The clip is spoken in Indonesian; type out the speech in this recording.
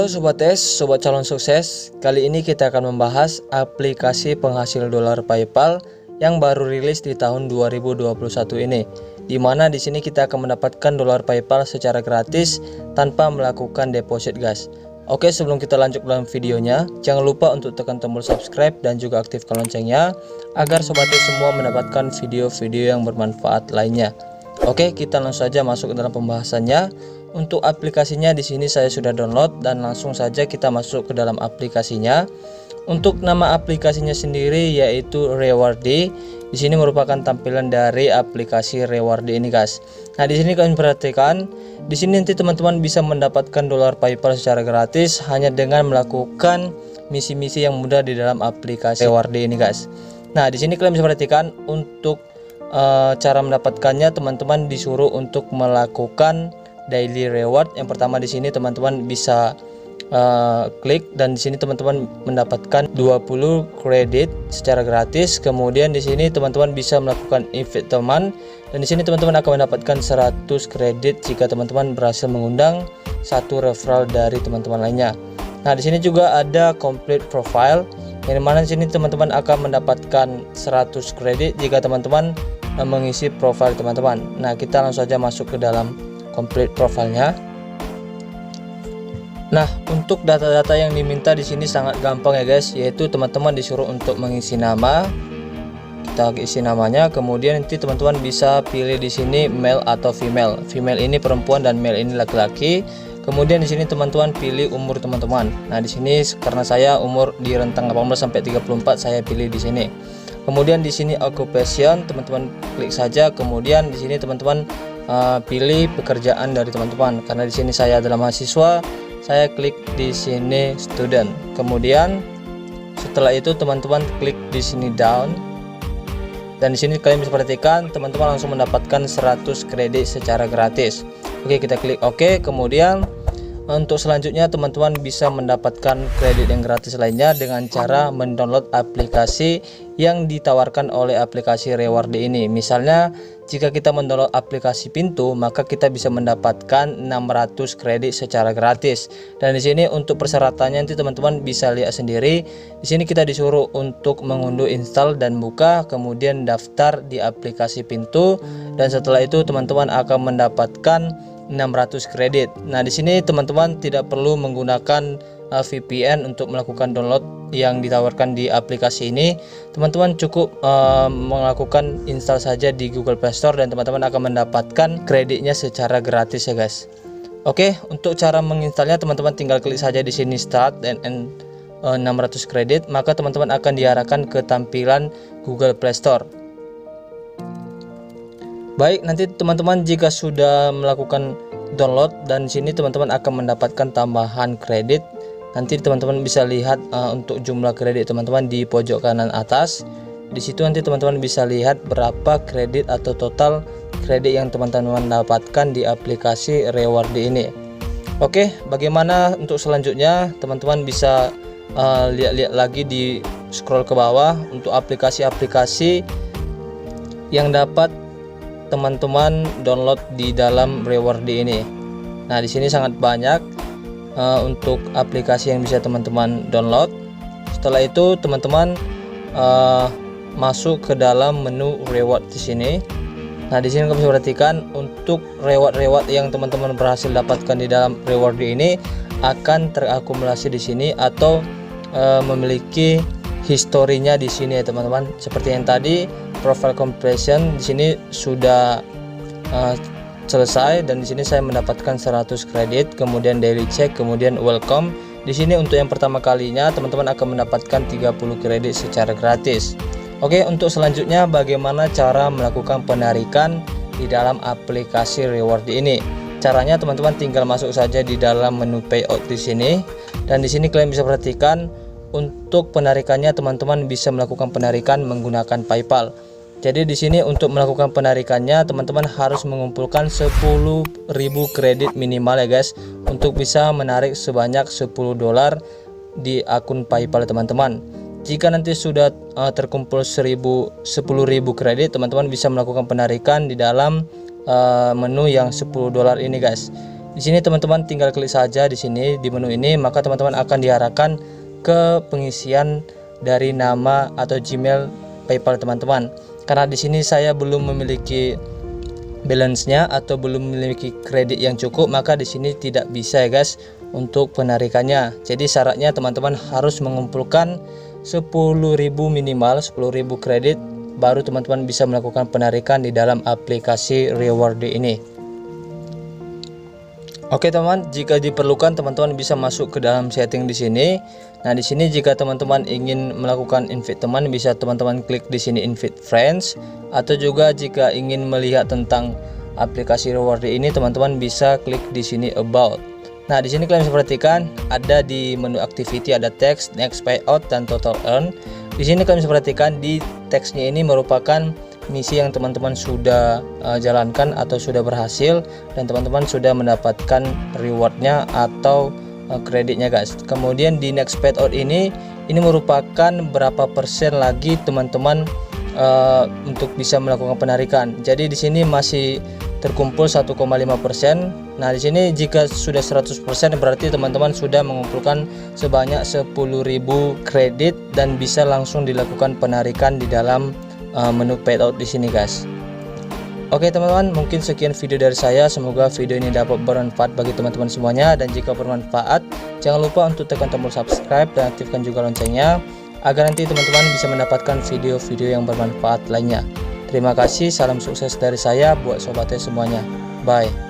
Sobat Tes, Sobat Calon Sukses. Kali ini kita akan membahas aplikasi penghasil dolar PayPal yang baru rilis di tahun 2021 ini. Dimana di sini kita akan mendapatkan dolar PayPal secara gratis tanpa melakukan deposit, guys. Oke, sebelum kita lanjut dalam videonya, jangan lupa untuk tekan tombol subscribe dan juga aktifkan loncengnya agar Sobat Tes semua mendapatkan video-video yang bermanfaat lainnya. Oke, kita langsung saja masuk ke dalam pembahasannya. Untuk aplikasinya di sini saya sudah download dan langsung saja kita masuk ke dalam aplikasinya. Untuk nama aplikasinya sendiri yaitu Rewardly. Di sini merupakan tampilan dari aplikasi Rewardly ini, guys. Nah, di sini kalian perhatikan, di sini nanti teman-teman bisa mendapatkan dolar PayPal secara gratis hanya dengan melakukan misi-misi yang mudah di dalam aplikasi Rewardly ini, guys. Nah, di sini kalian bisa perhatikan untuk cara mendapatkannya, teman-teman disuruh untuk melakukan daily reward. Yang pertama di sini teman-teman bisa klik dan di sini teman-teman mendapatkan 20 kredit secara gratis. Kemudian di sini teman-teman bisa melakukan invite teman dan di sini teman-teman akan mendapatkan 100 kredit jika teman-teman berhasil mengundang satu referral dari teman-teman lainnya. Nah, di sini juga ada complete profile yang dimana di sini teman-teman akan mendapatkan 100 kredit jika teman-teman mengisi profile teman-teman. Nah, kita langsung saja masuk ke dalam complete profilnya. Nah, untuk data-data yang diminta di sini sangat gampang ya, guys, yaitu teman-teman disuruh untuk mengisi nama. Kita isi namanya, kemudian nanti teman-teman bisa pilih di sini male atau female. Female ini perempuan dan male ini laki-laki. Kemudian di sini teman-teman pilih umur teman-teman. Nah, di sini karena saya umur di rentang 18 sampai 34, saya pilih di sini. Kemudian di sini occupation, teman-teman klik saja. Kemudian di sini teman-teman pilih pekerjaan dari teman-teman. Karena di sini saya adalah mahasiswa, saya klik di sini student. Kemudian setelah itu teman-teman klik di sini down. Dan di sini kalian bisa perhatikan teman-teman langsung mendapatkan 100 kredit secara gratis. Oke, kita klik oke. Kemudian untuk selanjutnya teman-teman bisa mendapatkan kredit yang gratis lainnya dengan cara mendownload aplikasi yang ditawarkan oleh aplikasi Rewardly ini. Misalnya jika kita mendownload aplikasi Pintu, maka kita bisa mendapatkan 600 kredit secara gratis. Dan di sini untuk persyaratannya nanti teman-teman bisa lihat sendiri. Di sini kita disuruh untuk mengunduh, install dan buka, kemudian daftar di aplikasi Pintu, dan setelah itu teman-teman akan mendapatkan 600 kredit. Nah, di sini teman-teman tidak perlu menggunakan VPN untuk melakukan download yang ditawarkan di aplikasi ini. Teman-teman cukup melakukan install saja di Google Play Store dan teman-teman akan mendapatkan kreditnya secara gratis ya, guys. Oke, untuk cara menginstalnya teman-teman tinggal klik saja di sini start dan 600 kredit, maka teman-teman akan diarahkan ke tampilan Google Play Store. Baik, nanti teman-teman jika sudah melakukan download dan di sini teman-teman akan mendapatkan tambahan kredit. Nanti teman-teman bisa lihat untuk jumlah kredit teman-teman di pojok kanan atas. Di situ nanti teman-teman bisa lihat berapa kredit atau total kredit yang teman-teman dapatkan di aplikasi Rewardly ini. Oke, bagaimana untuk selanjutnya? Teman-teman bisa lihat-lihat lagi di scroll ke bawah untuk aplikasi-aplikasi yang dapat teman-teman download di dalam Rewardly ini. Nah, di sini sangat banyak untuk aplikasi yang bisa teman-teman download. Setelah itu teman-teman masuk ke dalam menu reward di sini. Nah, di sini kalian bisa perhatikan untuk reward-reward yang teman-teman berhasil dapatkan di dalam Rewardly ini akan terakumulasi di sini atau memiliki historinya di sini ya, teman-teman. Seperti yang tadi profile completion di sini sudah selesai dan di sini saya mendapatkan 100 kredit, kemudian daily check, kemudian welcome. Di sini untuk yang pertama kalinya teman-teman akan mendapatkan 30 kredit secara gratis. Oke, untuk selanjutnya bagaimana cara melakukan penarikan di dalam aplikasi Rewardly ini? Caranya teman-teman tinggal masuk saja di dalam menu payout di sini dan di sini kalian bisa perhatikan untuk penarikannya teman-teman bisa melakukan penarikan menggunakan PayPal. Jadi di sini untuk melakukan penarikannya teman-teman harus mengumpulkan 10.000 kredit minimal ya, guys, untuk bisa menarik sebanyak 10 dolar di akun PayPal teman-teman. Jika nanti sudah terkumpul 10.000 kredit, teman-teman bisa melakukan penarikan di dalam menu yang 10 dolar ini, guys. Di sini teman-teman tinggal klik saja di sini di menu ini, maka teman-teman akan diarahkan ke pengisian dari nama atau Gmail PayPal teman-teman. Karena di sini saya belum memiliki balance-nya atau belum memiliki kredit yang cukup, maka di sini tidak bisa ya guys untuk penarikannya. Jadi syaratnya teman-teman harus mengumpulkan 10.000 minimal 10.000 kredit, baru teman-teman bisa melakukan penarikan di dalam aplikasi Rewardly ini. Oke teman, jika diperlukan teman-teman bisa masuk ke dalam setting di sini. Nah, di sini jika teman-teman ingin melakukan invite teman, bisa teman-teman klik di sini invite friends, atau juga jika ingin melihat tentang aplikasi Rewardly ini, teman-teman bisa klik di sini about. Nah, di sini kalian bisa perhatikan ada di menu activity ada teks, next payout dan total earn. Di sini kalian bisa perhatikan di teksnya ini merupakan misi yang teman-teman sudah jalankan atau sudah berhasil, dan teman-teman sudah mendapatkan rewardnya atau kreditnya guys. Kemudian di next payout ini merupakan berapa persen lagi teman-teman untuk bisa melakukan penarikan. Jadi di sini masih terkumpul 1,5%. Nah, di sini jika sudah 100% berarti teman-teman sudah mengumpulkan sebanyak 10.000 kredit dan bisa langsung dilakukan penarikan di dalam menu payout di sini guys. Oke teman-teman, mungkin sekian video dari saya. Semoga video ini dapat bermanfaat bagi teman-teman semuanya, dan jika bermanfaat jangan lupa untuk tekan tombol subscribe dan aktifkan juga loncengnya agar nanti teman-teman bisa mendapatkan video-video yang bermanfaat lainnya. Terima kasih, salam sukses dari saya buat sobatnya semuanya. Bye.